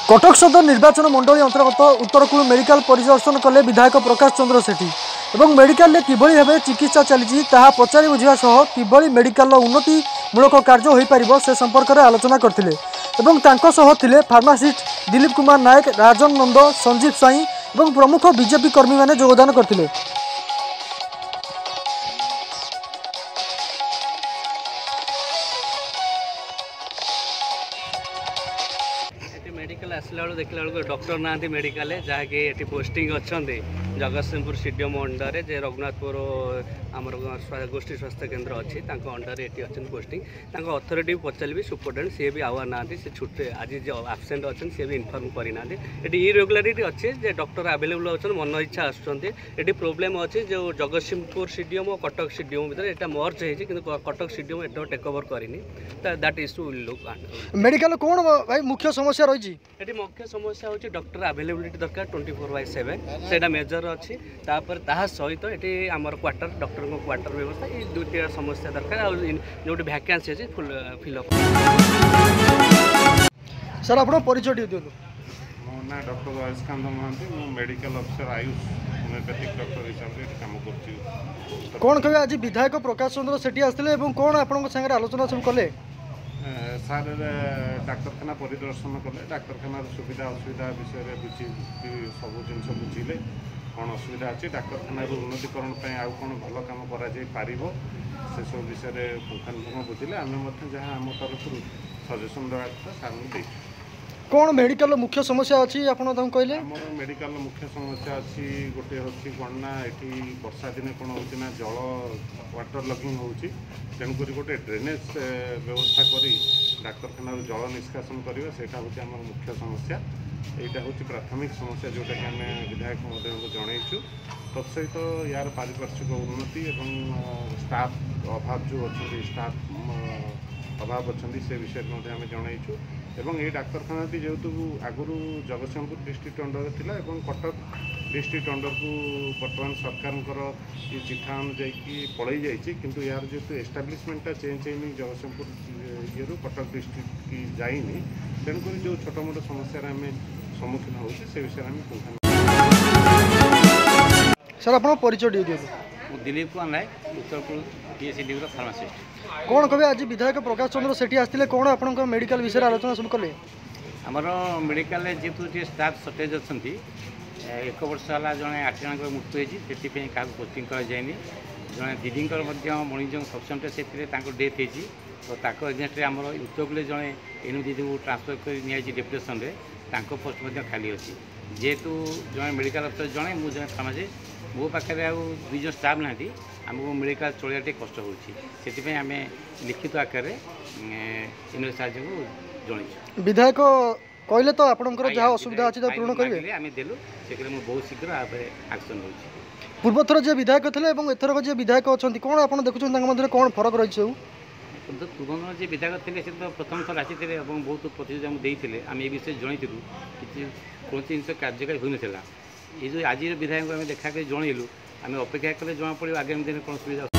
कटक सदर निर्वाचन मंडली अंतर्गत उत्तरकूल मेडिकल परिदर्शन कले विधायक प्रकाश चंद्र सेठी एवं मेडिकल किभली भाव चिकित्सा चली पचारि बुझा सह किभली मेडिकल उन्नतिमूलक कार्य हो पार से संपर्क में आलोचना करते फार्मासीस्ट दिलीप कुमार नायक राजन नंद संजीव साई और प्रमुख बीजेपी कर्मी मैंने योगदान करते। मेडिकल आसला बेलू देखला बेलू डॉक्टर ना मेडिकल जहाँकि ये पोस्टिंग अच्छा जगतसिंहपुर सीडीएम अंडर जे रघुनाथपुर आमर गोष्ठी स्वास्थ्य केन्द्र अच्छी अंडर ये अच्छे पोस्टिंग अथॉरिटी पचारि सुपरटेडेंट सी भी आवा ना सी छुट्टी आज आबसेंट अच्छे सी भी इनफर्म करना ये इरेगुलारिटी अच्छे जे डॉक्टर आवेलेबल अच्छा मन इच्छा आसुँच प्रोब्लेम अच्छी जो जगतसिंहपुर सीडीएम और कटक सीडीएम भर यहाँ मर्ज हो Cuttack CDM at take over करनी that issue will look medical कौन भाई मुख्य समस्या रही ये मुख्य समस्या हूँ डॉक्टर आवेलेबिलिटी दरकार 24/7 से मेजर अच्छी सहित ये आमर क्वार्टर डॉक्टर क्वार्टर व्यवस्था ये दुईटा समस्या दरकार जो वैकेंसी अच्छी फिलअप। सर आप परिचय दिखाँ। मो ना डॉक्टर आयुष्कांत महांती मु medical officer Ayush homeopathic doctor हिसाब से काम कर। कौन कहे आज विधायक प्रकाश चंद्र सेठी आसते कौन आप आलोचना सब कले सार डाक्तखाना परिदर्शन कले डाक्तखाना सुविधा असुविधा विषय बुझी सब जिन बुझिले कौन असुविधा अच्छी डाक्तखाना उन्नतीकरण आउ कौन भल कम कर से सब विषय पुंखानुपुंख बुझिले आम जहाँ आम तरफ सजेसन देवा कथा सार दे। कौन मेडिकल मुख्य समस्या अच्छी आप कहले आमर मेडिकल मुख्य समस्या अच्छी गोटे हूँ कौन ना ये वर्षा दिन कौन हो जल वाटर लगिंग हो तेणुक गोटे ड्रेनेज व्यवस्था करी डाक्तखाना जल निष्कासन करवा से हूँ आम मुख्य समस्या यहाँ हूँ प्राथमिक समस्या जोटा कि आम विधायक महोदय को जनईचु तत्सहित यार पारिपार्श्विक उन्नति और स्टाफ अभाव जो अच्छे स्टाफ अभाव अच्छा से विषय में जनईचु एवं ये डाक्तखाना जेहेतु आगुरी जगतसिंहपुर डिस्ट्रिक्ट अंडर थिला एवं कटक डिस्ट्रिक्ट अंडर को बर्तमान सरकार ये चिठा अनुजाई पलि जाइए किंतु यार जेहेतु एस्टाब्लीशमेंटा चेंज होनी जगतसिंहपुर ये कटक डिस्ट्रिक्ट की जाइनी तेणुक जो छोट मोट समस्या आम सम्मुखीन हो विषय में सर आप परिचय दिखाँ। Dilip Kumar Nayak Uttarpur PhD pharmacist. कौन कहे आज विधायक प्रकाश चंद्र सेठी आसते कौन आप मेडिकल विषय आलोचना सब कले आमर मेडिकल जेहतु स्टाफ सर्टेज अच्छा एक वर्ष है जड़े 8 जन मृत्यु होती से क्या पोस्टिंग कराए जड़े दीदी मणि जो सब्सटेंट से डेथ होती तो एगेन्स्ट आम उत्तरकूल जड़े एनु दीदी को ट्रांसफर कर डिप्रेशन में पोस्ट खाली अच्छी जेहेतु जड़े मेडिकल अफिसर जड़े मुझे फार्मासिस्ट मो पाखे आउ दुई जन स्टाफ ना आमको मेडिकल चलिया कष्ट होती आम लिखित आकार इन साहय को जन विधायक कहले तो आपंकर जहाँ असुविधा अच्छी पूर्ण करेंगे आम देलु से बहुत शीघ्र एक्शन हो। पूर्व थर जी विधायक थे एथर जी विधायक अच्छा कौन आप देखुं कौन फरक रही पूर्व जी विधायक थे से तो प्रथम थर आसी बहुत प्रतिश्रुति आमको देते आम ये विषय जनईलु कि कौन जिन कार्यकारी हो नाला ये जो आज विधायक आम देखा जनइलु आम अपेक्षा कले जना पड़ो आगामी दिन कौन सुविधा।